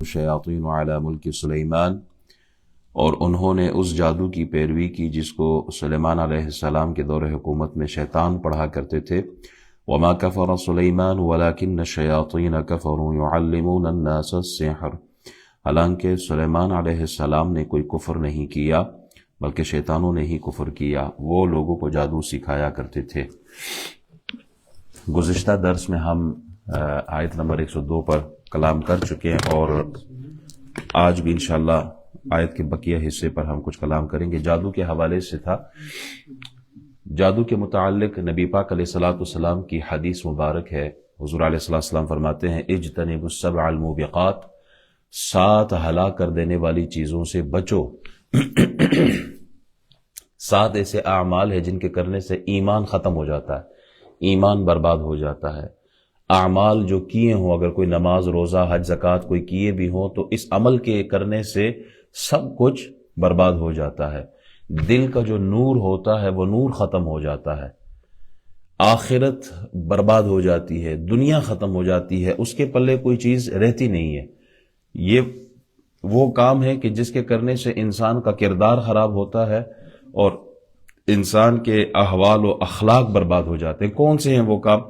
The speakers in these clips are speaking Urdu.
الشیاطین علی ملک سلیمان، اور انہوں نے اس جادو کی پیروی کی جس کو سلیمان علیہ السلام کے دور حکومت میں شیطان پڑھا کرتے تھے۔ وما کفر سلیمان ولکن الشیاطین کفروا یعلمون الناس السحر، حالانکہ سلیمان علیہ السلام نے کوئی کفر نہیں کیا بلکہ شیطانوں نے ہی کفر کیا، وہ لوگوں کو جادو سکھایا کرتے تھے۔ گزشتہ درس میں ہم آیت نمبر 102 پر کلام کر چکے ہیں، اور آج بھی انشاءاللہ آیت کے بقیہ حصے پر ہم کچھ کلام کریں گے۔ جادو کے حوالے سے تھا، جادو کے متعلق نبی پاک علیہ الصلوۃ والسلام کی حدیث مبارک ہے۔ حضور علیہ الصلوۃ والسلام فرماتے ہیں اجتنبوا السبع الموبقات، 7 ہلاک کر دینے والی چیزوں سے بچو۔ 7 ایسے اعمال ہیں جن کے کرنے سے ایمان ختم ہو جاتا ہے، ایمان برباد ہو جاتا ہے۔ اعمال جو کیے ہوں، اگر کوئی نماز روزہ حج زکوٰۃ کوئی کیے بھی ہوں، تو اس عمل کے کرنے سے سب کچھ برباد ہو جاتا ہے۔ دل کا جو نور ہوتا ہے وہ نور ختم ہو جاتا ہے، آخرت برباد ہو جاتی ہے، دنیا ختم ہو جاتی ہے، اس کے پلے کوئی چیز رہتی نہیں ہے۔ یہ وہ کام ہے کہ جس کے کرنے سے انسان کا کردار خراب ہوتا ہے اور انسان کے احوال و اخلاق برباد ہو جاتے ہیں۔ کون سے ہیں وہ کام؟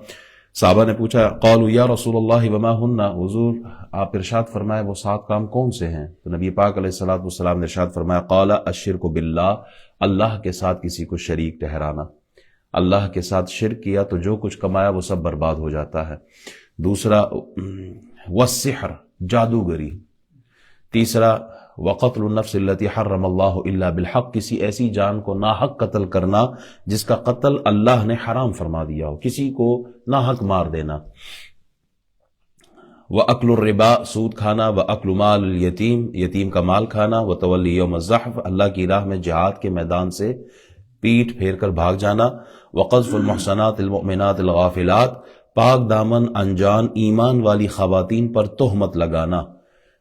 صحابہ نے پوچھا قالوا یا رسول اللہ وما ہن، حضور آپ ارشاد فرمائے وہ 7 کام کون سے ہیں؟ تو نبی پاک علیہ الصلوۃ والسلام نے ارشاد فرمایا قال الشرک باللہ، اللہ کے ساتھ کسی کو شریک ٹھہرانا۔ اللہ کے ساتھ شرک کیا تو جو کچھ کمایا وہ سب برباد ہو جاتا ہے۔ دوسرا والسحر، جادوگری۔ تیسرا وقتل النفس التي حرم اللہ الا بالحق، کسی ایسی جان کو ناحق قتل کرنا جس کا قتل اللہ نے حرام فرما دیا ہو، کسی کو ناحق مار دینا۔ وَأَكْلُ الرِّبَا، سود کھانا، وَأَكْلُ مَالِ الْيَتِيمِ، یتیم کا مال کھانا، وَتَوَلِّ يَوْمَ الزَّحْفِ، اللہ کی راہ میں جہاد کے میدان سے پیٹھ پھیر کر بھاگ جانا، وَقَذْفُ الْمُحْصَنَاتِ الْمُؤْمِنَاتِ الْغَافِلَاتِ، پاک دامن انجان ایمان والی خواتین پر تہمت لگانا۔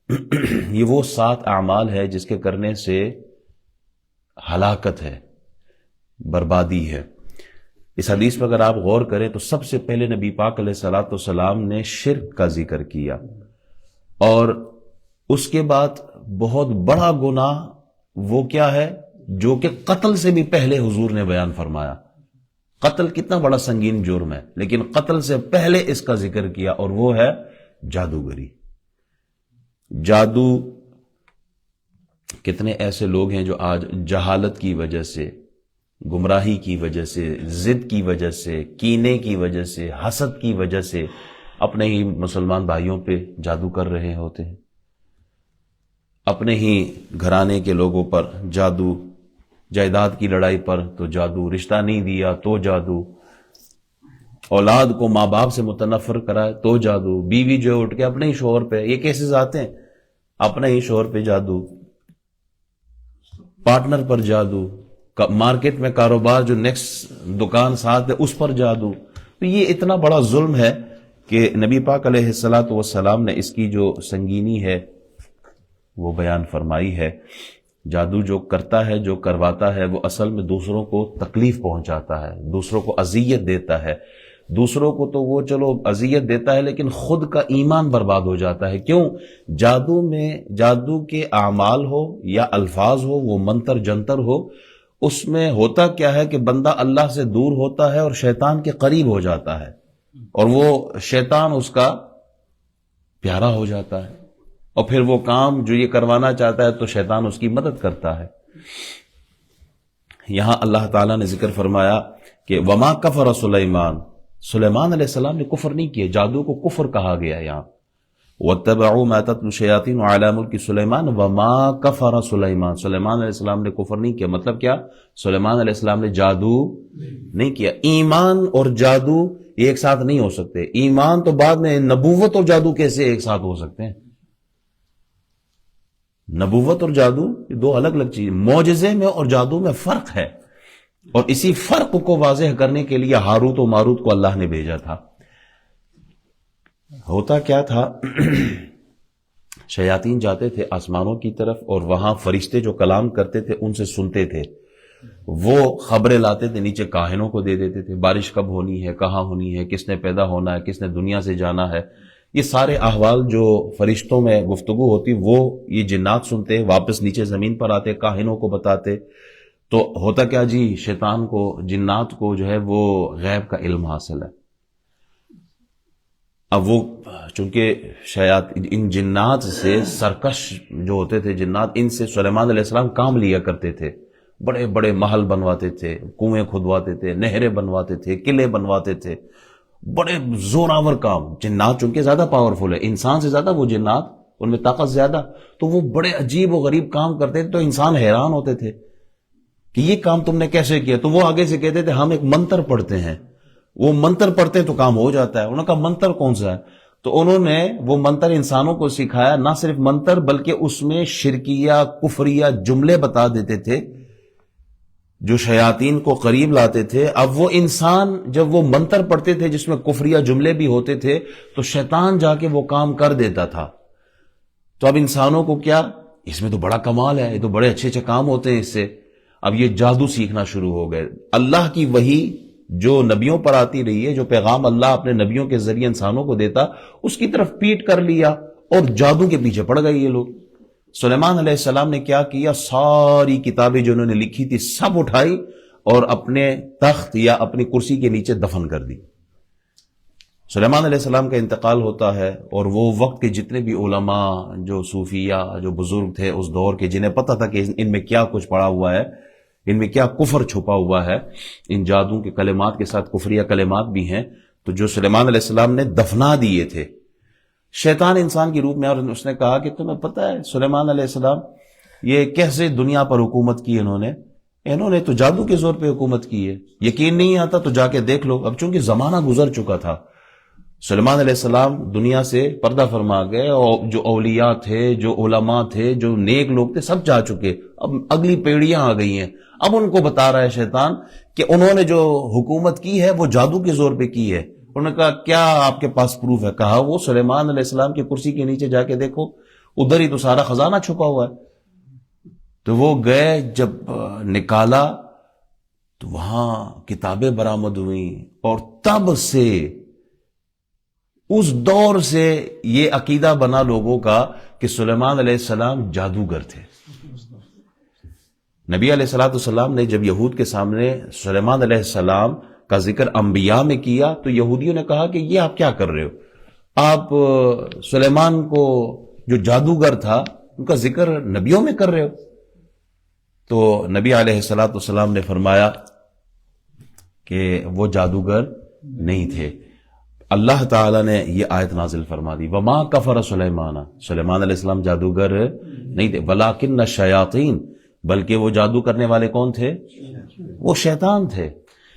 یہ وہ 7 اعمال ہے جس کے کرنے سے ہلاکت ہے، بربادی ہے۔ اس حدیث پر اگر آپ غور کریں تو سب سے پہلے نبی پاک علیہ الصلوۃ والسلام نے شرک کا ذکر کیا، اور اس کے بعد بہت بڑا گناہ وہ کیا ہے جو کہ قتل سے بھی پہلے حضور نے بیان فرمایا۔ قتل کتنا بڑا سنگین جرم ہے، لیکن قتل سے پہلے اس کا ذکر کیا، اور وہ ہے جادوگری۔ جادو، کتنے ایسے لوگ ہیں جو آج جہالت کی وجہ سے، گمراہی کی وجہ سے، ضد کی وجہ سے، کینے کی وجہ سے، حسد کی وجہ سے اپنے ہی مسلمان بھائیوں پہ جادو کر رہے ہوتے ہیں، اپنے ہی گھرانے کے لوگوں پر جادو، جائیداد کی لڑائی پر تو جادو، رشتہ نہیں دیا تو جادو، اولاد کو ماں باپ سے متنفر کرائے تو جادو، بیوی جو اٹھ کے اپنے ہی شوہر پہ، یہ کیسز آتے ہیں، اپنے ہی شوہر پہ جادو، پارٹنر پر جادو، مارکیٹ میں کاروبار جو نیکسٹ دکان ساتھ ہے اس پر جادو۔ تو یہ اتنا بڑا ظلم ہے کہ نبی پاک علیہ الصلوۃ والسلام نے اس کی جو سنگینی ہے وہ بیان فرمائی ہے۔ جادو جو کرتا ہے، جو کرواتا ہے، وہ اصل میں دوسروں کو تکلیف پہنچاتا ہے، دوسروں کو اذیت دیتا ہے۔ دوسروں کو تو وہ چلو اذیت دیتا ہے، لیکن خود کا ایمان برباد ہو جاتا ہے۔ کیوں؟ جادو میں، جادو کے اعمال ہو یا الفاظ ہو، وہ منتر جنتر ہو، اس میں ہوتا کیا ہے کہ بندہ اللہ سے دور ہوتا ہے اور شیطان کے قریب ہو جاتا ہے، اور وہ شیطان اس کا پیارا ہو جاتا ہے، اور پھر وہ کام جو یہ کروانا چاہتا ہے تو شیطان اس کی مدد کرتا ہے۔ یہاں اللہ تعالیٰ نے ذکر فرمایا کہ وما کفر سلیمان، سلیمان علیہ السلام نے کفر نہیں کیا، جادو کو کفر کہا گیا یہاں۔ واتبعوا ما تتلو الشیاطین علی ملک سلیمان وما کفر سلیمان، سلیمان علیہ السلام نے کفر نہیں کیا۔ مطلب کیا؟ سلیمان علیہ السلام نے جادو نہیں کیا۔ ایمان اور جادو ایک ساتھ نہیں ہو سکتے۔ ایمان تو بعد میں، نبوت اور جادو کیسے ایک ساتھ ہو سکتے ہیں؟ نبوت اور جادو یہ 2 الگ الگ چیزیں۔ معجزے میں اور جادو میں فرق ہے، اور اسی فرق کو واضح کرنے کے لیے ہاروت و ماروت کو اللہ نے بھیجا تھا۔ ہوتا کیا تھا، شیاطین جاتے تھے آسمانوں کی طرف، اور وہاں فرشتے جو کلام کرتے تھے ان سے سنتے تھے، وہ خبریں لاتے تھے، نیچے کاہنوں کو دے دیتے تھے، بارش کب ہونی ہے، کہاں ہونی ہے، کس نے پیدا ہونا ہے، کس نے دنیا سے جانا ہے۔ یہ سارے احوال جو فرشتوں میں گفتگو ہوتی وہ یہ جنات سنتے، واپس نیچے زمین پر آتے، کاہنوں کو بتاتے. تو ہوتا کیا جی، شیطان کو، جنات کو جو ہے وہ غیب کا علم حاصل ہے. اب وہ چونکہ ان جنات سے سرکش جو ہوتے تھے جنات، ان سے سلیمان علیہ السلام کام لیا کرتے تھے. بڑے بڑے محل بنواتے تھے، کنویں کھدواتے تھے، نہریں بنواتے تھے، قلعے بنواتے تھے. بڑے زوراور کام. جنات چونکہ زیادہ پاورفل ہے، انسان سے زیادہ وہ جنات، ان میں طاقت زیادہ، تو وہ بڑے عجیب و غریب کام کرتے تھے. تو انسان حیران ہوتے تھے کہ یہ کام تم نے کیسے کیا. تو وہ آگے سے کہتے تھے ہم ایک منتر پڑھتے ہیں، وہ منتر پڑھتے تو کام ہو جاتا ہے. انہوں نے کہا منتر کون سا ہے؟ تو انہوں نے وہ منتر انسانوں کو سکھایا. نہ صرف منتر بلکہ اس میں شرکیہ کفریہ جملے بتا دیتے تھے جو شیاطین کو قریب لاتے تھے. اب وہ انسان جب وہ منتر پڑھتے تھے جس میں کفریہ جملے بھی ہوتے تھے تو شیطان جا کے وہ کام کر دیتا تھا. تو اب انسانوں کو کیا، اس میں تو بڑا کمال ہے، یہ تو بڑے اچھے اچھے کام ہوتے ہیں اس سے. اب یہ جادو سیکھنا شروع ہو گئے. اللہ کی وحی جو نبیوں پر آتی رہی ہے، جو پیغام اللہ اپنے نبیوں کے ذریعے انسانوں کو دیتا، اس کی طرف پیٹ کر لیا اور جادو کے پیچھے پڑ گئے یہ لوگ. سلیمان علیہ السلام نے کیا کیا، ساری کتابیں جو انہوں نے لکھی تھی سب اٹھائی اور اپنے تخت یا اپنی کرسی کے نیچے دفن کر دی. سلیمان علیہ السلام کا انتقال ہوتا ہے اور وہ وقت کے جتنے بھی علماء، جو صوفیہ، جو بزرگ تھے اس دور کے، جنہیں پتہ تھا کہ ان میں کیا کچھ پڑا ہوا ہے، ان میں کیا کفر چھپا ہوا ہے، ان جادو کے کلمات کے ساتھ کفریہ کلمات بھی ہیں، تو جو سلیمان علیہ السلام نے دفنا دیے تھے. شیطان انسان کی روپ میں، اور اس نے کہا کہ تمہیں پتہ ہے سلیمان علیہ السلام یہ کیسے دنیا پر حکومت کی، انہوں نے تو جادو کے زور پہ حکومت کی ہے. یقین نہیں آتا تو جا کے دیکھ لو. اب چونکہ زمانہ گزر چکا تھا، سلیمان علیہ السلام دنیا سے پردہ فرما گئے، اور جو اولیاء تھے، جو علماء تھے، جو نیک لوگ تھے، سب جا چکے. اب اگلی پیڑیاں آ گئی ہیں. اب ان کو بتا رہا ہے شیطان کہ انہوں نے جو حکومت کی ہے وہ جادو کے زور پہ کی ہے. انہوں نے کہا کیا آپ کے پاس پروف ہے؟ کہا وہ سلیمان علیہ السلام کی کرسی کے نیچے جا کے دیکھو، ادھر ہی تو سارا خزانہ چھپا ہوا ہے. تو وہ گئے، جب نکالا تو وہاں کتابیں برآمد ہوئیں. اور تب سے، اس دور سے یہ عقیدہ بنا لوگوں کا کہ سلیمان علیہ السلام جادوگر تھے. نبی علیہ السلام نے جب یہود کے سامنے سلیمان علیہ السلام کا ذکر انبیاء میں کیا تو یہودیوں نے کہا کہ یہ آپ کیا کر رہے ہو؟ آپ سلیمان کو جو جادوگر تھا ان کا ذکر نبیوں میں کر رہے ہو. تو نبی علیہ السلام نے فرمایا کہ وہ جادوگر نہیں تھے. اللہ تعالیٰ نے یہ آیت نازل فرما دی، وما کفر سلیمان علیہ السلام جادوگر نہیں تھے، ولکن الشیاطین، بلکہ وہ جادو کرنے والے کون تھے؟ وہ شیطان تھے.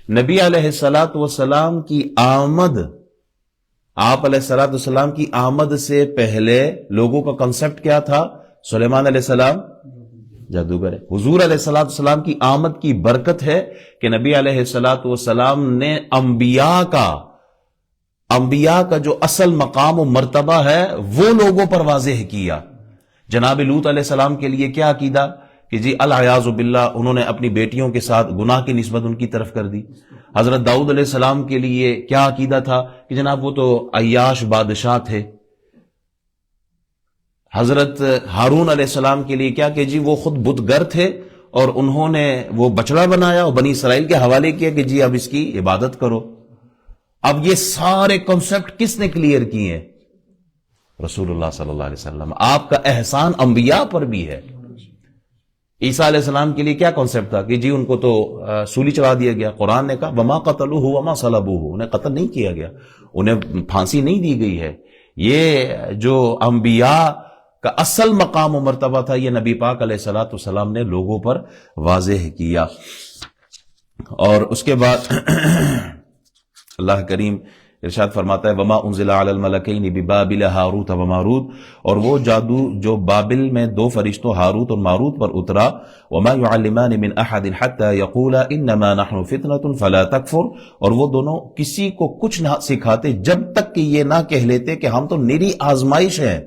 نبی علیہ السلام کی آمد، آپ علیہ السلام کی آمد سے پہلے لوگوں کا کنسپٹ کیا تھا؟ سلیمان علیہ السلام جادوگر ہے. حضور علیہ السلام کی آمد کی برکت ہے کہ نبی علیہ السلام نے انبیاء کا جو اصل مقام و مرتبہ ہے وہ لوگوں پر واضح کیا. جناب لوط علیہ السلام کے لیے کیا عقیدہ کہ جی العیاذ باللہ انہوں نے اپنی بیٹیوں کے ساتھ گناہ کی نسبت ان کی طرف کر دی. حضرت داؤد علیہ السلام کے لیے کیا عقیدہ تھا کہ جناب وہ تو عیاش بادشاہ تھے. حضرت ہارون علیہ السلام کے لیے کیا کہ جی وہ خود بت گر تھے اور انہوں نے وہ بچڑا بنایا اور بنی اسرائیل کے حوالے کیا کہ جی اب اس کی عبادت کرو. اب یہ سارے کنسپٹ کس نے کلیئر کیے ہیں؟ رسول اللہ صلی اللہ علیہ وسلم. آپ کا احسان انبیاء پر بھی ہے. عیسیٰ علیہ السلام کے لیے کیا کنسپٹ تھا کہ جی ان کو تو سولی چڑھا دیا گیا. قرآن نے کہا وما قتلوہ وما صلبوہ، انہیں قتل نہیں کیا گیا، انہیں پھانسی نہیں دی گئی ہے. یہ جو انبیاء کا اصل مقام و مرتبہ تھا یہ نبی پاک علیہ السلام نے لوگوں پر واضح کیا. اور اس کے بعد اللہ کریم ارشاد فرماتا ہے وما انزل علی الملکین ببابل ہاروت و ماروت، اور وہ جادو جو بابل میں دو فرشتوں ہاروت اور ماروت پر اترا. وما يعلمان من احد حتى يقولا انما نحن فتنة فلا تکفر، اور وہ دونوں کسی کو کچھ نہ سکھاتے جب تک کہ یہ نہ کہہ لیتے کہ ہم تو نری آزمائش ہیں.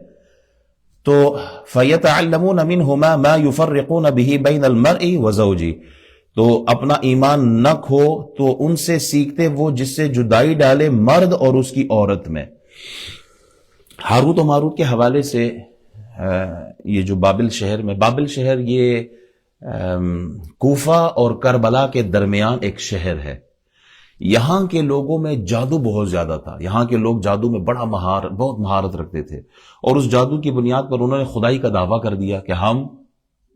تو فَيَتَعَلَّمُونَ مِنْهُمَا مَا يُفَرِّقُونَ بِهِ بَيْنَ الْمَرْءِ وَزَوْجِهِ، تو اپنا ایمان نہ کھو تو ان سے سیکھتے وہ جس سے جدائی ڈالے مرد اور اس کی عورت میں. ہاروت و ماروت کے حوالے سے یہ جو بابل شہر یہ کوفہ اور کربلا کے درمیان ایک شہر ہے. یہاں کے لوگوں میں جادو بہت زیادہ تھا. یہاں کے لوگ جادو میں بہت مہارت رکھتے تھے، اور اس جادو کی بنیاد پر انہوں نے خدائی کا دعویٰ کر دیا کہ ہم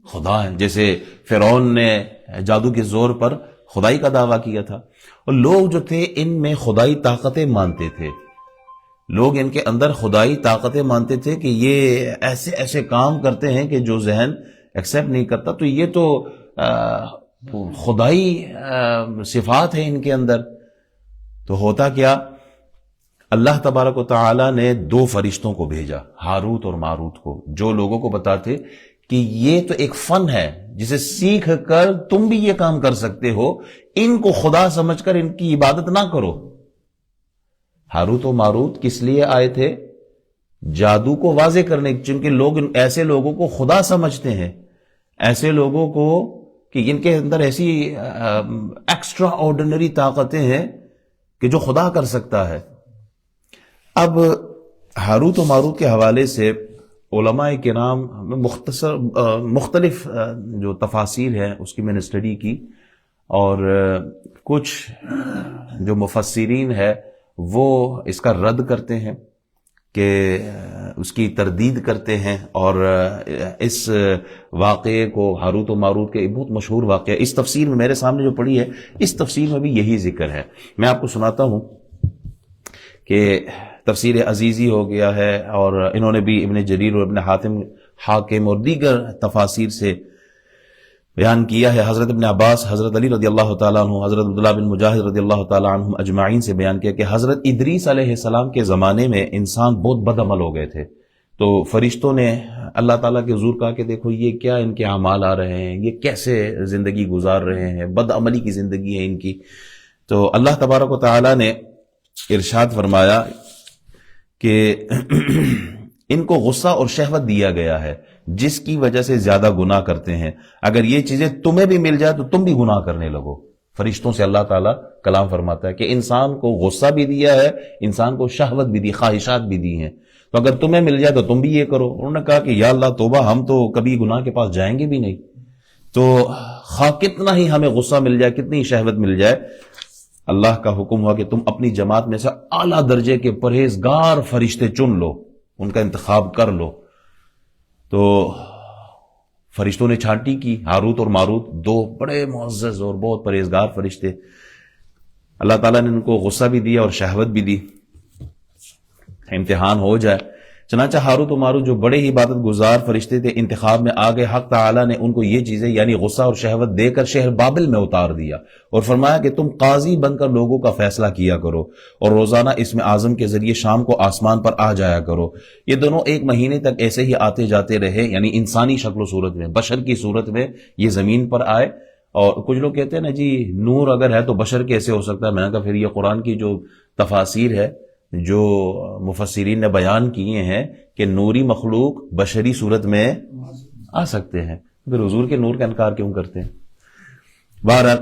خدا ہیں. جیسے فرعون نے جادو کے زور پر خدائی کا دعویٰ کیا تھا. اور لوگ جو تھے ان میں خدائی طاقتیں مانتے تھے. لوگ ان کے اندر خدائی طاقتیں مانتے تھے کہ یہ ایسے ایسے کام کرتے ہیں کہ جو ذہن ایکسیپٹ نہیں کرتا. تو یہ تو خدائی صفات ہے ان کے اندر. تو ہوتا کیا، اللہ تبارک و تعالی نے 2 فرشتوں کو بھیجا، ہاروت اور ماروت کو، جو لوگوں کو بتاتے کہ یہ تو ایک فن ہے جسے سیکھ کر تم بھی یہ کام کر سکتے ہو، ان کو خدا سمجھ کر ان کی عبادت نہ کرو. ہاروت و ماروت کس لیے آئے تھے؟ جادو کو واضح کرنے، چونکہ لوگ ایسے لوگوں کو خدا سمجھتے ہیں، ایسے لوگوں کو کہ ان کے اندر ایسی ایکسٹرا آرڈنری طاقتیں ہیں کہ جو خدا کر سکتا ہے. اب ہاروت و ماروت کے حوالے سے علماء کرام مختلف جو تفاسیر ہیں اس کی میں نے اسٹڈی کی، اور کچھ جو مفسرین ہے وہ اس کا رد کرتے ہیں، کہ اس کی تردید کرتے ہیں. اور اس واقعے کو، ہاروت و ماروت کے بہت مشہور واقعہ، اس تفسیر میں میرے سامنے جو پڑھی ہے اس تفسیر میں بھی یہی ذکر ہے. میں آپ کو سناتا ہوں کہ تفسیر عزیزی ہو گیا ہے، اور انہوں نے بھی ابن جریر اور ابن حاکم اور دیگر تفاسیر سے بیان کیا ہے. حضرت ابن عباس، حضرت علی رضی اللہ تعالیٰ عنہ، حضرت عبداللہ بن مجاہد رضی اللہ تعالیٰ عنہ اجمعین سے بیان کیا کہ حضرت ادریس علیہ السلام کے زمانے میں انسان بہت بد عمل ہو گئے تھے. تو فرشتوں نے اللہ تعالیٰ کے حضور کہا کہ دیکھو یہ کیا ان کے اعمال آ رہے ہیں، یہ کیسے زندگی گزار رہے ہیں، بد عملی کی زندگی ہے ان کی. تو اللہ تبارک و تعالیٰ نے ارشاد فرمایا کہ ان کو غصہ اور شہوت دیا گیا ہے جس کی وجہ سے زیادہ گناہ کرتے ہیں. اگر یہ چیزیں تمہیں بھی مل جائے تو تم بھی گناہ کرنے لگو. فرشتوں سے اللہ تعالیٰ کلام فرماتا ہے کہ انسان کو غصہ بھی دیا ہے، انسان کو شہوت بھی دی، خواہشات بھی دی ہیں، تو اگر تمہیں مل جائے تو تم بھی یہ کرو. انہوں نے کہا کہ یا اللہ توبہ، ہم تو کبھی گناہ کے پاس جائیں گے بھی نہیں. تو خواہ کتنا ہی ہمیں غصہ مل جائے، کتنی شہوت مل جائے، اللہ کا حکم ہوا کہ تم اپنی جماعت میں سے اعلیٰ درجے کے پرہیزگار فرشتے چن لو، ان کا انتخاب کر لو. تو فرشتوں نے چھانٹی کی. ہاروت اور ماروت 2 بڑے معزز اور بہت پرہیزگار فرشتے. اللہ تعالیٰ نے ان کو غصہ بھی دیا اور شہوت بھی دی، امتحان ہو جائے. چنانچہ ہاروت و ماروت جو بڑے ہی عبادت گزار فرشتے تھے، انتخاب میں آگے حق تعالیٰ نے ان کو یہ چیزیں یعنی غصہ اور شہوت دے کر شہر بابل میں اتار دیا، اور فرمایا کہ تم قاضی بن کر لوگوں کا فیصلہ کیا کرو، اور روزانہ اسم اعظم کے ذریعے شام کو آسمان پر آ جایا کرو. یہ دونوں 1 مہینے تک ایسے ہی آتے جاتے رہے، یعنی انسانی شکل و صورت میں، بشر کی صورت میں یہ زمین پر آئے. اور کچھ لوگ کہتے ہیں نا جی نور اگر ہے تو بشر کیسے ہو سکتا ہے؟ میں نے کہا پھر یہ قرآن کی جو تفاسیر ہے، جو مفسرین نے بیان کیے ہیں کہ نوری مخلوق بشری صورت میں آ سکتے ہیں، پھر حضور کے نور کا انکار کیوں کرتے ہیں؟ بہرحال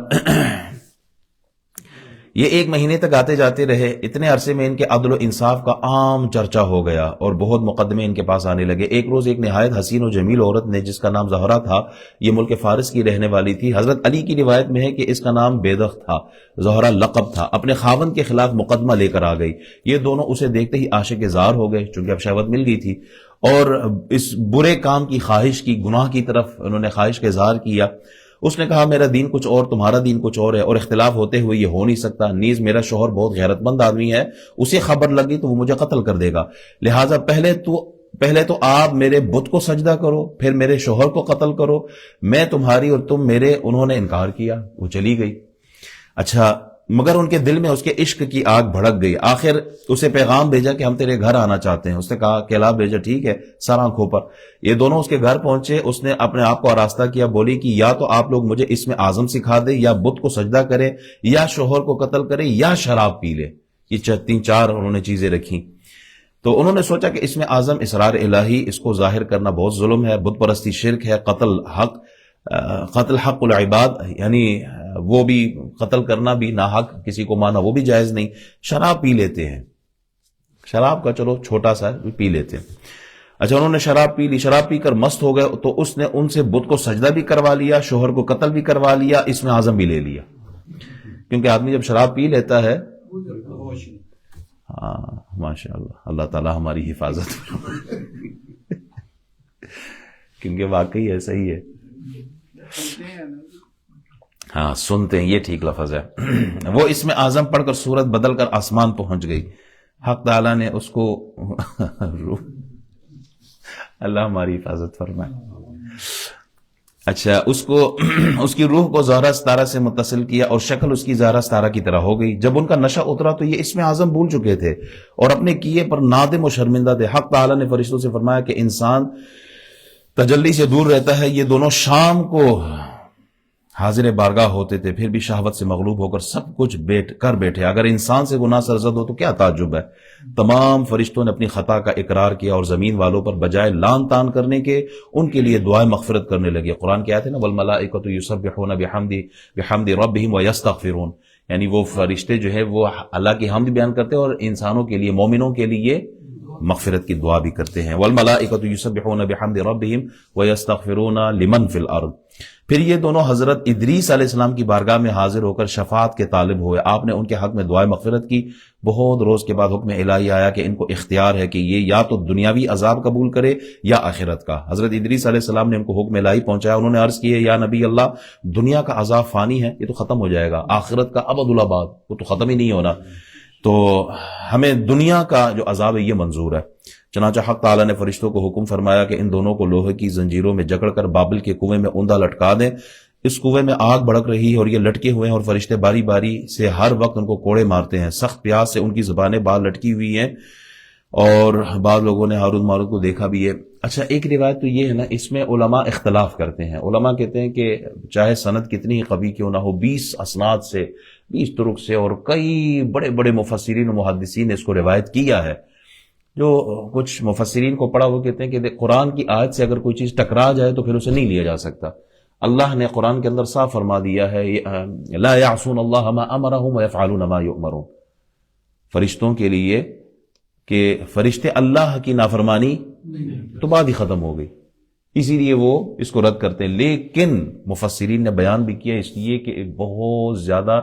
یہ 1 مہینے تک آتے جاتے رہے. اتنے عرصے میں ان کے عدل و انصاف کا عام چرچا ہو گیا اور بہت مقدمے ان کے پاس آنے لگے. ایک روز ایک نہایت حسین و جمیل عورت نے، جس کا نام زہرا تھا، یہ ملک فارس کی رہنے والی تھی. حضرت علی کی روایت میں ہے کہ اس کا نام بیدخ تھا، زہرا لقب تھا، اپنے خاوند کے خلاف مقدمہ لے کر آ گئی. یہ دونوں اسے دیکھتے ہی عاشق زار ہو گئے، چونکہ اب شہوت مل گئی تھی، اور اس برے کام کی خواہش کی، گناہ کی طرف انہوں نے خواہش کا اظہار کیا. اس نے کہا میرا دین کچھ اور، تمہارا دین کچھ اور ہے، اور اختلاف ہوتے ہوئے یہ ہو نہیں سکتا. نیز میرا شوہر بہت غیرت مند آدمی ہے، اسے خبر لگی تو وہ مجھے قتل کر دے گا، لہٰذا پہلے تو آپ میرے بت کو سجدہ کرو، پھر میرے شوہر کو قتل کرو، میں تمہاری اور تم میرے. انہوں نے انکار کیا، وہ چلی گئی. اچھا، مگر ان کے دل میں اس کے عشق کی آگ بھڑک گئی. آخر اسے پیغام بھیجا کہ ہم تیرے گھر آنا چاہتے ہیں. اس نے کہا کہلا بھیجا، ٹھیک ہے، سر آنکھوں پر. یہ دونوں اس کے گھر پہنچے. اس نے اپنے آپ کو آراستہ کیا، بولی کہ یا تو آپ لوگ مجھے اسم اعظم سکھا دے، یا بت کو سجدہ کرے، یا شوہر کو قتل کرے، یا شراب پی لے. یہ 3-4 انہوں نے چیزیں رکھی. تو انہوں نے سوچا کہ اسم اعظم اسرار الہی، اس کو ظاہر کرنا بہت ظلم ہے، بت پرستی شرک ہے، قتل حق العباد، یعنی وہ بھی قتل کرنا بھی ناحق کسی کو مانا وہ بھی جائز نہیں. شراب پی لیتے ہیں. شراب کا چلو چھوٹا سا پی لیتے ہیں. اچھا انہوں نے شراب پی لی, شراب پی کر مست ہو گئے تو اس نے ان سے بت کو سجدہ بھی کروا لیا, شوہر کو قتل بھی کروا لیا, اس میں عزم بھی لے لیا. کیونکہ آدمی جب شراب پی لیتا ہے, ہاں ماشاء اللہ, اللہ تعالیٰ ہماری حفاظت کیونکہ واقعی ایسا ہی ہے. ہاں سنتے ہیں, یہ ٹھیک لفظ ہے. وہ اس میں اعظم پڑھ کر صورت بدل کر آسمان پہنچ گئی. حق تعالیٰ نے اس کو اللہ ہماری حفاظت فرمائے. اچھا اس کی روح کو زہرہ ستارہ سے متصل کیا اور شکل اس کی زہرہ ستارہ کی طرح ہو گئی. جب ان کا نشہ اترا تو یہ اس میں اعظم بھول چکے تھے اور اپنے کیے پر نادم و شرمندہ تھے. حق تعالیٰ نے فرشتوں سے فرمایا کہ انسان تجلی سے دور رہتا ہے, یہ دونوں شام کو حاضر بارگاہ ہوتے تھے, پھر بھی شہوت سے مغلوب ہو کر سب کچھ کر بیٹھے. اگر انسان سے گناہ سرزد ہو تو کیا تعجب ہے. تمام فرشتوں نے اپنی خطا کا اقرار کیا اور زمین والوں پر بجائے لان تان کرنے کے ان کے لیے دعائیں مغفرت کرنے لگے. قرآن کی آیت ہے نا, والملائکۃ یسبحون بحمد ربہم ویستغفرون, یعنی وہ فرشتے جو ہے وہ اللہ کی حمد بیان کرتے ہیں اور انسانوں کے لیے, مومنوں کے لیے مغفرت کی دعا بھی کرتے ہیں. والملائکۃ یسبحون بحمد ربہم ویستغفرون لمن فی الارض. پھر یہ دونوں حضرت ادریس علیہ السلام کی بارگاہ میں حاضر ہو کر شفاعت کے طالب ہوئے. آپ نے ان کے حق میں دعائیں مغفرت کی. بہت روز کے بعد حکم الہی آیا کہ ان کو اختیار ہے کہ یہ یا تو دنیاوی عذاب قبول کرے یا آخرت کا. حضرت ادریس علیہ السلام نے ان کو حکم الہی پہنچایا. انہوں نے عرض کی, یا نبی اللہ, دنیا کا عذاب فانی ہے, یہ تو ختم ہو جائے گا, آخرت کا ابد الآباد وہ تو ختم ہی نہیں ہونا, تو ہمیں دنیا کا جو عذاب ہے یہ منظور ہے. چنانچہ حق تعالیٰ نے فرشتوں کو حکم فرمایا کہ ان دونوں کو لوہے کی زنجیروں میں جکڑ کر بابل کے کنویں میں اوندا لٹکا دیں. اس کنویں میں آگ بھڑک رہی ہے اور یہ لٹکے ہوئے ہیں اور فرشتے باری باری سے ہر وقت ان کو کوڑے مارتے ہیں. سخت پیاس سے ان کی زبانیں بال لٹکی ہوئی ہیں اور بعض لوگوں نے ہاروت ماروت کو دیکھا بھی ہے. اچھا ایک روایت تو یہ ہے نا, اس میں علماء اختلاف کرتے ہیں. علماء کہتے ہیں کہ چاہے سند کتنی ہی قوی کیوں نہ ہو, 20 اسناد سے 20 طرق سے, اور کئی بڑے بڑے مفسرین و محدثین نے اس کو روایت کیا ہے. جو کچھ مفسرین کو پڑھا وہ کہتے ہیں کہ قرآن کی آیت سے اگر کوئی چیز ٹکرا جائے تو پھر اسے نہیں لیا جا سکتا. اللہ نے قرآن کے اندر صاف فرما دیا ہے, لا یعصون اللہ ما امرہم ویفعلون ما یؤمرون, فرشتوں کے لیے کہ فرشتے اللہ کی نافرمانی تو بات ہی ختم ہو گئی, اسی لیے وہ اس کو رد کرتے ہیں. لیکن مفسرین نے بیان بھی کیا اس لیے کہ بہت زیادہ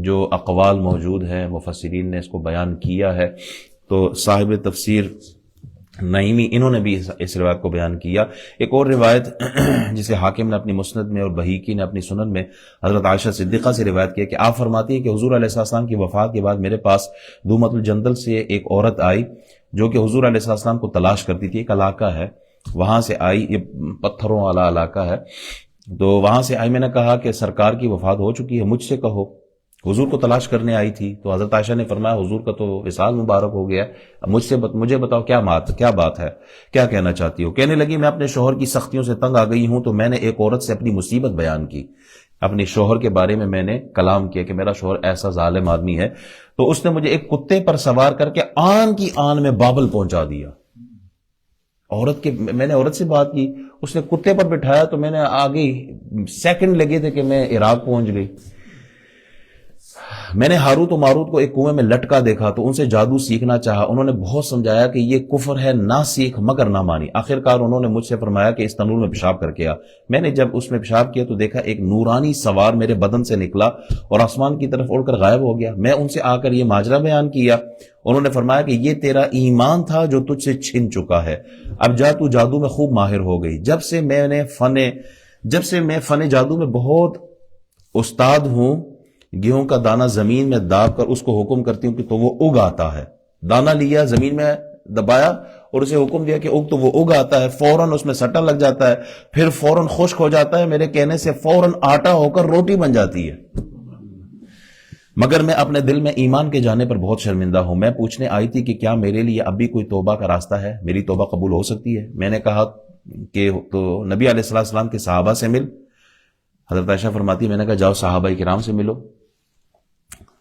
جو اقوال موجود ہیں مفسرین نے اس کو بیان کیا ہے. تو صاحب تفسیر نعیمی انہوں نے بھی اس روایت کو بیان کیا. ایک اور روایت جسے حاکم نے اپنی مسند میں اور بہیقی نے اپنی سنن میں حضرت عائشہ صدیقہ سے روایت کیا کہ آپ فرماتی ہیں کہ حضور علیہ السلام کی وفات کے بعد میرے پاس دومت الجندل سے ایک عورت آئی جو کہ حضور علیہ السلام کو تلاش کرتی تھی. ایک علاقہ ہے وہاں سے آئی, یہ پتھروں والا علاقہ ہے, تو وہاں سے آئی. میں نے کہا کہ سرکار کی وفات ہو چکی ہے, مجھ سے کہو. حضور کو تلاش کرنے آئی تھی تو حضرت عائشہ نے فرمایا حضور کا تو وصال مبارک ہو گیا, مجھے بتاؤ کیا بات ہے, کیا کہنا چاہتی ہو. کہنے لگی میں اپنے شوہر کی سختیوں سے تنگ آ گئی ہوں, تو میں نے ایک عورت سے اپنی مصیبت بیان کی, اپنے شوہر کے بارے میں نے کلام کیا کہ میرا شوہر ایسا ظالم آدمی ہے. تو اس نے مجھے ایک کتے پر سوار کر کے آن کی آن میں بابل پہنچا دیا. میں نے عورت سے بات کی, اس نے کتے پر بٹھایا تو میں نے آگے سیکنڈ لگے تھے کہ میں عراق پہنچ گئی. میں نے ہاروت و ماروت کو ایک کنویں میں لٹکا دیکھا تو ان سے جادو سیکھنا چاہا. انہوں نے بہت سمجھایا کہ یہ کفر ہے, نہ سیکھ مگر نہ مانی. آخرکار انہوں نے مجھ سے فرمایا کہ اس تنور میں پیشاب کر کے آ. میں نے جب اس میں پیشاب کیا تو دیکھا ایک نورانی سوار میرے بدن سے نکلا اور آسمان کی طرف اڑ کر غائب ہو گیا. میں ان سے آ کر یہ ماجرا بیان کیا. انہوں نے فرمایا کہ یہ تیرا ایمان تھا جو تجھ سے چھن چکا ہے, اب جا تو جادو میں خوب ماہر ہو گئی. جب سے میں فن جادو میں بہت استاد ہوں, گیہوں کا دانہ زمین میں داب کر اس کو حکم کرتی ہوں کہ تو وہ اگ آتا ہے. دانہ لیا زمین میں دبایا اور اسے حکم دیا کہ اگ, تو وہ اگ آتا ہے. فوراً اس میں سٹا لگ جاتا ہے, پھر فوراً خشک ہو جاتا ہے, میرے کہنے سے فوراً آٹا ہو کر روٹی بن جاتی ہے. مگر میں اپنے دل میں ایمان کے جانے پر بہت شرمندہ ہوں. میں پوچھنے آئی تھی کہ کیا میرے لیے اب بھی کوئی توبہ کا راستہ ہے, میری توبہ قبول ہو سکتی ہے. میں نے کہا کہ تو نبی علیہ السلام کے صحابہ سے مل. حضرت عائشہ فرماتی میں نے کہا جاؤ صحابہ کرام سے ملو.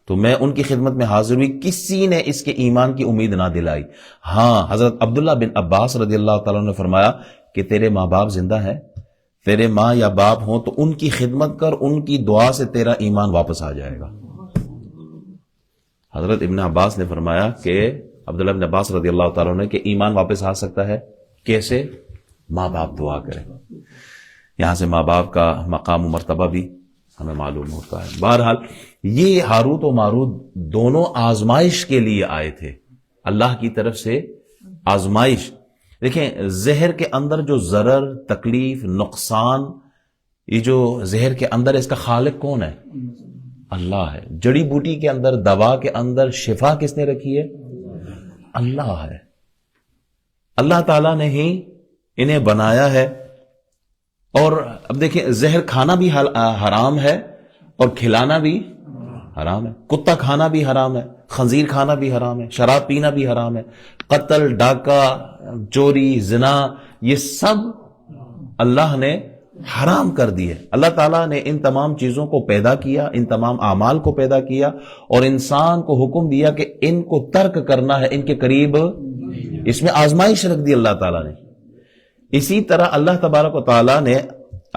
تو میں ان کی خدمت میں حاضر ہوئی, کسی نے اس کے ایمان کی امید نہ دلائی. ہاں حضرت عبداللہ بن عباس رضی اللہ تعالیٰ نے فرمایا کہ تیرے ماں باپ زندہ ہیں, تیرے ماں یا باپ ہوں تو ان کی خدمت کر, ان کی دعا سے تیرا ایمان واپس آ جائے گا. حضرت ابن عباس نے فرمایا کہ عبداللہ ابن عباس رضی اللہ تعالیٰ عنہ کہ ایمان واپس آ سکتا ہے کیسے؟ ماں باپ دعا کریں. یہاں سے ماں باپ کا مقام و مرتبہ بھی ہمیں معلوم ہوتا ہے. بہرحال یہ ہاروت و ماروت دونوں آزمائش کے لیے آئے تھے، اللہ کی طرف سے آزمائش. دیکھیں زہر کے اندر جو ضرر، تکلیف، نقصان، یہ جو زہر کے اندر ہے اس کا خالق کون ہے؟ اللہ ہے. جڑی بوٹی کے اندر، دوا کے اندر شفا کس نے رکھی ہے؟ اللہ ہے. اللہ تعالیٰ نے ہی انہیں بنایا ہے. اور اب دیکھیں زہر کھانا بھی حرام ہے اور کھلانا بھی حرام ہے. کتا کھانا بھی حرام ہے، خنزیر کھانا بھی حرام ہے، شراب پینا بھی حرام ہے، قتل، ڈاکہ، چوری، زنا، یہ سب اللہ نے حرام کر دی ہے. اللہ تعالیٰ نے ان تمام چیزوں کو پیدا کیا، ان تمام اعمال کو پیدا کیا اور انسان کو حکم دیا کہ ان کو ترک کرنا ہے، ان کے قریب. اس میں آزمائش رکھ دی اللہ تعالیٰ نے. اسی طرح اللہ تبارک و تعالیٰ نے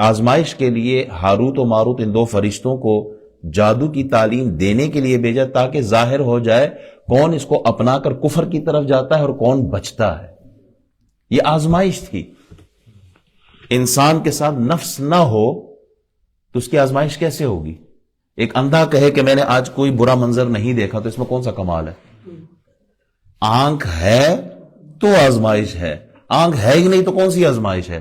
آزمائش کے لیے ہاروت و ماروت ان دو فرشتوں کو جادو کی تعلیم دینے کے لیے بھیجا تاکہ ظاہر ہو جائے کون اس کو اپنا کر کفر کی طرف جاتا ہے اور کون بچتا ہے. یہ آزمائش تھی. انسان کے ساتھ نفس نہ ہو تو اس کی آزمائش کیسے ہوگی؟ ایک اندھا کہے کہ میں نے آج کوئی برا منظر نہیں دیکھا تو اس میں کون سا کمال ہے؟ آنکھ ہے تو آزمائش ہے، آنکھ ہے ہی نہیں تو کون سی آزمائش ہے؟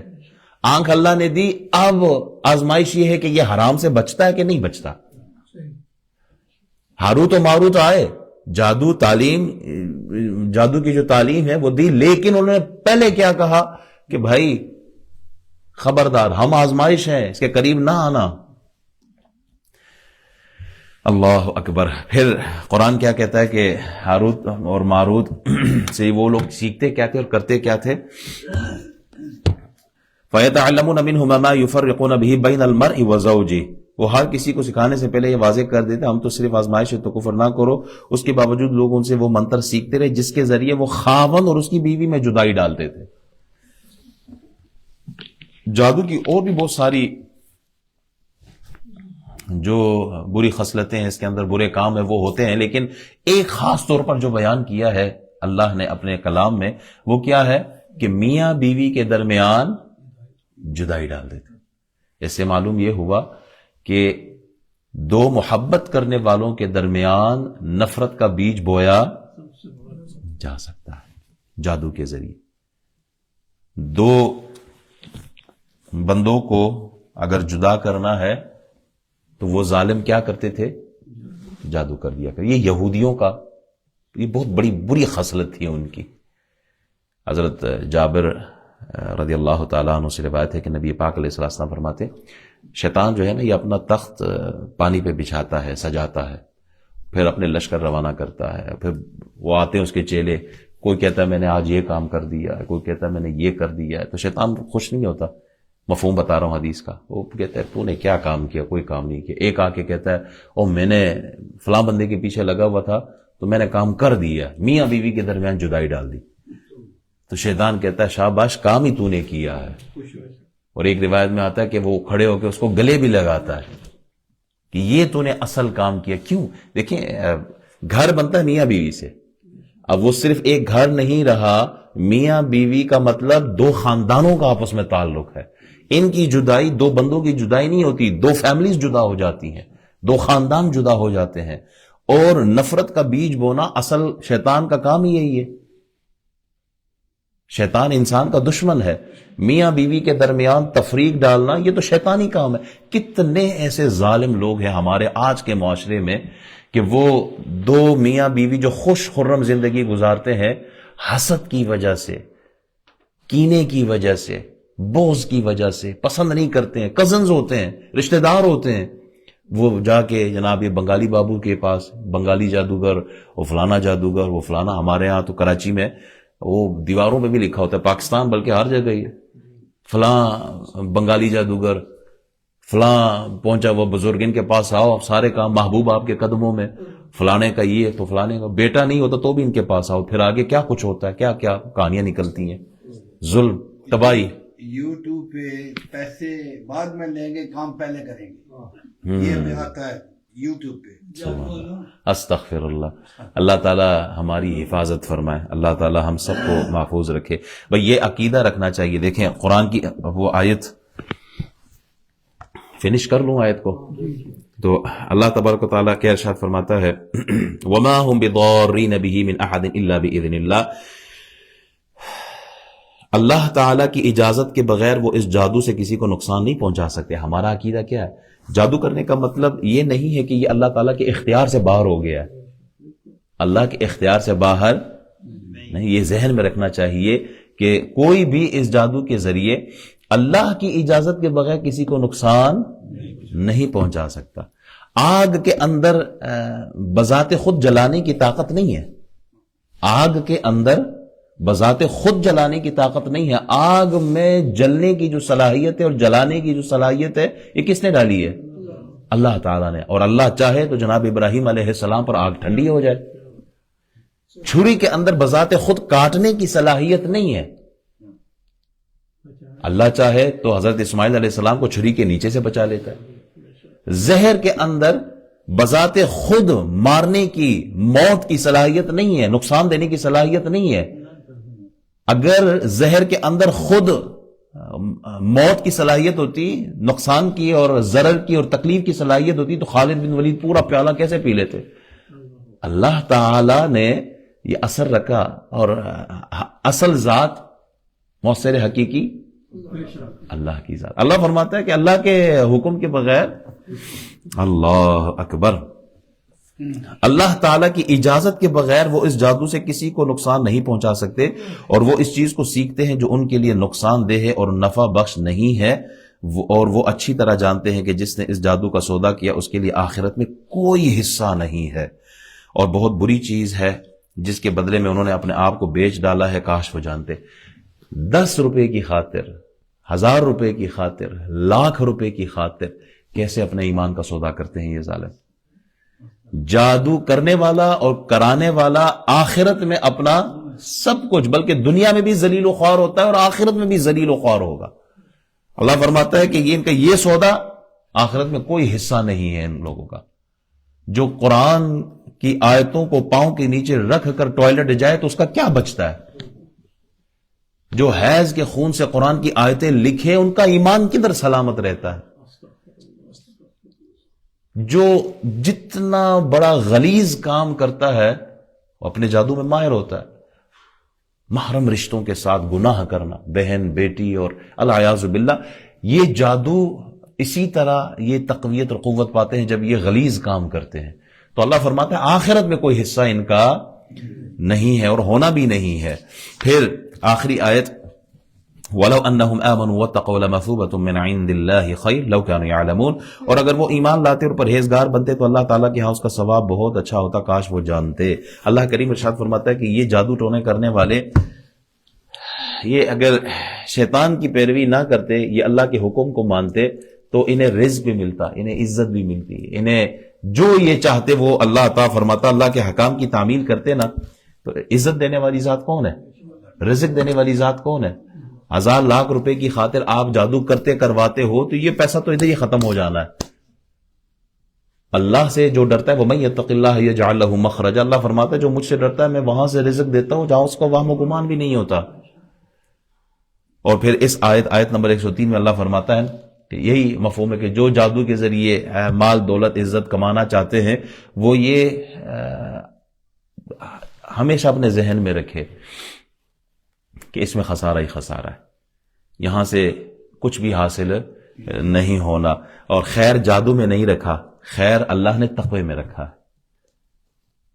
آنکھ اللہ نے دی، اب آزمائش یہ ہے کہ یہ حرام سے بچتا ہے کہ نہیں بچتا. ہاروت و ماروت آئے، جادو تعلیم، جادو کی جو تعلیم ہے وہ دی، لیکن انہوں نے پہلے کیا کہا کہ بھائی خبردار ہم آزمائش ہیں، اس کے قریب نہ آنا. اللہ اکبر. پھر قرآن کیا کہتا ہے کہ ہاروت اور ماروت سے وہ لوگ سیکھتے کیا تھے اور کرتے کیا تھے؟ فَيَتَعَلَّمُونَ مِنْهُمَا مَا يُفَرِّقُونَ بِهِ بَيْنَ الْمَرْءِ وَزَوْجِهِ. وہ ہر کسی کو سکھانے سے پہلے یہ واضح کر دیتے ہم تو صرف آزمائش ہے تو کفر نہ کرو. اس کے باوجود لوگ ان سے وہ منتر سیکھتے رہے جس کے ذریعے وہ خاوند اور اس کی بیوی میں جدائی ڈالتے تھے. جادو کی اور بھی بہت ساری جو بری خصلتیں ہیں، اس کے اندر برے کام ہیں، وہ ہوتے ہیں، لیکن ایک خاص طور پر جو بیان کیا ہے اللہ نے اپنے کلام میں وہ کیا ہے کہ میاں بیوی کے درمیان جدائی ڈال دیتے. اس سے معلوم یہ ہوا کہ دو محبت کرنے والوں کے درمیان نفرت کا بیج بویا جا سکتا ہے جادو کے ذریعے. دو بندوں کو اگر جدا کرنا ہے تو وہ ظالم کیا کرتے تھے؟ جادو کر دیا کر. یہ یہودیوں کا یہ بہت بڑی بری خصلت تھی ان کی. حضرت جابر رضی اللہ تعالیٰ عنہ سے روایت ہے کہ نبی پاک علیہ السلام فرماتے شیطان جو ہے نا یہ اپنا تخت پانی پہ بچھاتا ہے، سجاتا ہے، پھر اپنے لشکر روانہ کرتا ہے، پھر وہ آتے ہیں اس کے چیلے، کوئی کہتا ہے میں نے آج یہ کام کر دیا ہے، کوئی کہتا ہے میں نے یہ کر دیا ہے. تو شیطان خوش نہیں ہوتا. مفہوم بتا رہا ہوں حدیث کا. وہ کہتا ہے تو نے کیا کام کیا؟ کوئی کام نہیں کیا. ایک آ کے کہتا ہے او میں نے فلاں بندے کے پیچھے لگا ہوا تھا تو میں نے کام کر دیا، میاں بیوی کے درمیان جدائی ڈال دی. تو شیطان کہتا ہے شاباش کام ہی تو نے کیا ہے. اور ایک روایت میں آتا ہے کہ وہ کھڑے ہو کے اس کو گلے بھی لگاتا ہے کہ یہ تو نے اصل کام کیا. کیوں؟ دیکھیں گھر بنتا ہے میاں بیوی سے. اب وہ صرف ایک گھر نہیں رہا، میاں بیوی کا مطلب دو خاندانوں کا آپس میں تعلق ہے. ان کی جدائی دو بندوں کی جدائی نہیں ہوتی، دو فیملیز جدا ہو جاتی ہیں، دو خاندان جدا ہو جاتے ہیں. اور نفرت کا بیج بونا اصل شیطان کا کام ہی یہی ہے. شیطان انسان کا دشمن ہے. میاں بیوی کے درمیان تفریق ڈالنا یہ تو شیطانی کام ہے. کتنے ایسے ظالم لوگ ہیں ہمارے آج کے معاشرے میں کہ وہ دو میاں بیوی جو خوش خرم زندگی گزارتے ہیں، حسد کی وجہ سے، کینے کی وجہ سے، بغض کی وجہ سے پسند نہیں کرتے ہیں. کزنز ہوتے ہیں، رشتہ دار ہوتے ہیں، وہ جا کے جناب یہ بنگالی بابو کے پاس، بنگالی جادوگر، وہ فلانا جادوگر، وہ فلانا. ہمارے ہاں تو کراچی میں وہ دیواروں پہ بھی لکھا ہوتا ہے، پاکستان بلکہ ہر جگہ ہی ہے، فلاں بنگالی جادوگر، فلاں پہنچا وہ بزرگ، ان کے پاس آؤ، سارے کام محبوب آپ کے قدموں میں، فلانے کا یہ تو فلانے کا بیٹا نہیں ہوتا تو بھی ان کے پاس آؤ. پھر آگے کیا کچھ ہوتا ہے، کیا کیا کہانیاں نکلتی ہیں، ظلم، تباہی. یوٹیوب پہ پیسے بعد میں لیں گے، کام پہلے کریں گے، یہ بھی آتا ہے. یوٹیوب پہ. استغفر اللہ. اللہ تعالیٰ ہماری حفاظت فرمائے, اللہ تعالیٰ ہم سب کو محفوظ رکھے. بھئی یہ عقیدہ رکھنا چاہیے. دیکھیں قرآن کی وہ آیت فنش کر لوں آیت کو, تو اللہ تبارک و تعالیٰ کیا ارشاد فرماتا ہے, وما هم بضارین به من احد الا باذن اللہ. اللہ تعالیٰ کی اجازت کے بغیر وہ اس جادو سے کسی کو نقصان نہیں پہنچا سکتے. ہمارا عقیدہ کیا ہے؟ جادو کرنے کا مطلب یہ نہیں ہے کہ یہ اللہ تعالیٰ کے اختیار سے باہر ہو گیا ہے. اللہ کے اختیار سے باہر نہیں. یہ ذہن میں رکھنا چاہیے کہ کوئی بھی اس جادو کے ذریعے اللہ کی اجازت کے بغیر کسی کو نقصان نہیں پہنچا سکتا. آگ کے اندر بذات خود جلانے کی طاقت نہیں ہے. آگ کے اندر بذات خود جلانے کی طاقت نہیں ہے. آگ میں جلنے کی جو صلاحیت ہے اور جلانے کی جو صلاحیت ہے یہ کس نے ڈالی ہے؟ اللہ تعالیٰ نے. اور اللہ چاہے تو جناب ابراہیم علیہ السلام پر آگ ٹھنڈی ہو جائے. چھری کے اندر بذات خود کاٹنے کی صلاحیت نہیں ہے. اللہ چاہے تو حضرت اسماعیل علیہ السلام کو چھری کے نیچے سے بچا لیتا ہے. زہر کے اندر بذات خود مارنے کی, موت کی صلاحیت نہیں ہے, نقصان دینے کی صلاحیت نہیں ہے. اگر زہر کے اندر خود موت کی صلاحیت ہوتی, نقصان کی اور ضرر کی اور تکلیف کی صلاحیت ہوتی, تو خالد بن ولید پورا پیالہ کیسے پی لیتے؟ اللہ تعالی نے یہ اثر رکھا. اور اصل ذات مؤثر حقیقی اللہ کی ذات. اللہ فرماتا ہے کہ اللہ کے حکم کے بغیر, اللہ اکبر, اللہ تعالیٰ کی اجازت کے بغیر وہ اس جادو سے کسی کو نقصان نہیں پہنچا سکتے. اور وہ اس چیز کو سیکھتے ہیں جو ان کے لیے نقصان دہ ہے اور نفع بخش نہیں ہے. اور وہ اچھی طرح جانتے ہیں کہ جس نے اس جادو کا سودا کیا اس کے لیے آخرت میں کوئی حصہ نہیں ہے, اور بہت بری چیز ہے جس کے بدلے میں انہوں نے اپنے آپ کو بیچ ڈالا ہے. کاش وہ جانتے. 10 روپے کی خاطر, 1000 روپے کی خاطر, لاکھ روپے کی خاطر کیسے اپنے ایمان کا سودا کرتے ہیں یہ ظالم. جادو کرنے والا اور کرانے والا آخرت میں اپنا سب کچھ, بلکہ دنیا میں بھی ذلیل و خوار ہوتا ہے اور آخرت میں بھی ذلیل و خوار ہوگا. اللہ فرماتا ہے کہ ان کا یہ سودا آخرت میں کوئی حصہ نہیں ہے ان لوگوں کا. جو قرآن کی آیتوں کو پاؤں کے نیچے رکھ کر ٹوائلٹ جائے تو اس کا کیا بچتا ہے؟ جو حیض کے خون سے قرآن کی آیتیں لکھے ان کا ایمان کدھر سلامت رہتا ہے؟ جو جتنا بڑا غلیظ کام کرتا ہے وہ اپنے جادو میں ماہر ہوتا ہے. محرم رشتوں کے ساتھ گناہ کرنا, بہن بیٹی اور العیاذ باللہ, یہ جادو اسی طرح یہ تقویت اور قوت پاتے ہیں جب یہ غلیظ کام کرتے ہیں. تو اللہ فرماتا ہے آخرت میں کوئی حصہ ان کا نہیں ہے اور ہونا بھی نہیں ہے. پھر آخری آیت, وَلَوْ أَنَّهُمْ آمَنُوا وَاتَّقَوْا لَمَثُوبَةٌ مِّنْ عِندِ اللَّهِ خَيْرٌ لَوْ كَانُوا يَعْلَمُونَ. اور اگر وہ ایمان لاتے اور پرہیزگار بنتے تو اللہ تعالیٰ کے ہاں اس کا ثواب بہت اچھا ہوتا, کاش وہ جانتے. اللہ کریم ارشاد فرماتا ہے کہ یہ جادو ٹونے کرنے والے, یہ اگر شیطان کی پیروی نہ کرتے, یہ اللہ کے حکم کو مانتے, تو انہیں رزق بھی ملتا, انہیں عزت بھی ملتی, انہیں جو یہ چاہتے وہ اللہ عطا فرماتا. اللہ کے حکام کی تعمیل کرتے نا, تو عزت دینے والی ذات کون ہے؟ رزق دینے والی ذات کون ہے؟ 1000 لاکھ روپے کی خاطر آپ جادو کرتے کرواتے ہو تو یہ پیسہ تو ادھر ہی ختم ہو جانا ہے. اللہ سے جو ڈرتا ہے, وَمَن يَتَّقِ اللَّهَ يَجْعَل لَّهُ مَخْرَجًا, اللہ فرماتا ہے جو مجھ سے ڈرتا ہے میں وہاں سے رزق دیتا ہوں جہاں اس کو وہم و گمان بھی نہیں ہوتا. اور پھر اس آیت نمبر 103 میں اللہ فرماتا ہے کہ یہی مفہوم ہے کہ جو جادو کے ذریعے مال دولت عزت کمانا چاہتے ہیں وہ یہ ہمیشہ اپنے ذہن میں رکھے کہ اس میں خسارہ ہی خسارہ ہے, یہاں سے کچھ بھی حاصل نہیں ہونا. اور خیر جادو میں نہیں رکھا, خیر اللہ نے تقوی میں رکھا.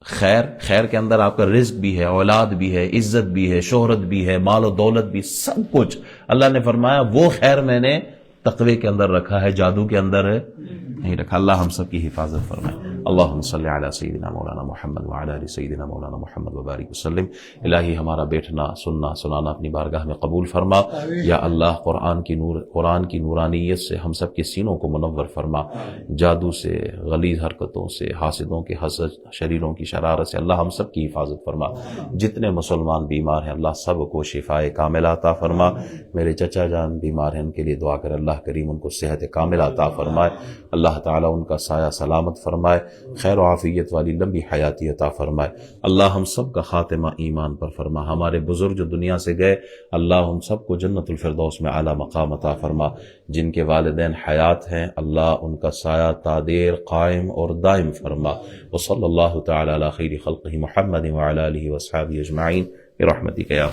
خیر کے اندر آپ کا رزق بھی ہے, اولاد بھی ہے, عزت بھی ہے, شہرت بھی ہے, مال و دولت بھی, سب کچھ اللہ نے فرمایا وہ خیر میں نے تقوی کے اندر رکھا ہے, جادو کے اندر نہیں رکھا. اللہ ہم سب کی حفاظت فرمائے. اللہم صلی علی سیدنا مولانا محمد وعلی آل سیدنا مولانا محمد وبارک وسلم۔ الہی ہمارا بیٹھنا سننا سنانا اپنی بارگاہ میں قبول فرما۔ یا اللہ قرآن کی نورانیت سے ہم سب کے سینوں کو منور فرما، جادو سے، غلیظ حرکتوں سے، حاسدوں کے حسد، شریروں کی شرارت سے اللہ ہم سب کی حفاظت فرما۔ جتنے مسلمان بیمار ہیں اللہ سب کو شفائے کاملہ عطا فرما۔ میرے چچا جان بیمار ہیں، ان کے لیے دعا کر اللہ کریم ان کو صحت کاملہ عطا فرمائے، اللہ تعالیٰ ان کا سایہ سلامت فرمائے، خیر و عافیت والی لمبی حیاتی عطا فرمائے۔ اللہ ہم سب کا خاتمہ ایمان پر فرما۔ ہمارے بزرگ جو دنیا سے گئے اللہ ہم سب کو جنت الفردوس میں اعلیٰ مقام عطا فرما۔ جن کے والدین حیات ہیں اللہ ان کا سایہ تادیر قائم اور دائم فرما۔ وصلی اللہ تعالی علی خیر خلقہ محمد وعلی آلہ وصحبہ اجمعین برحمتک یا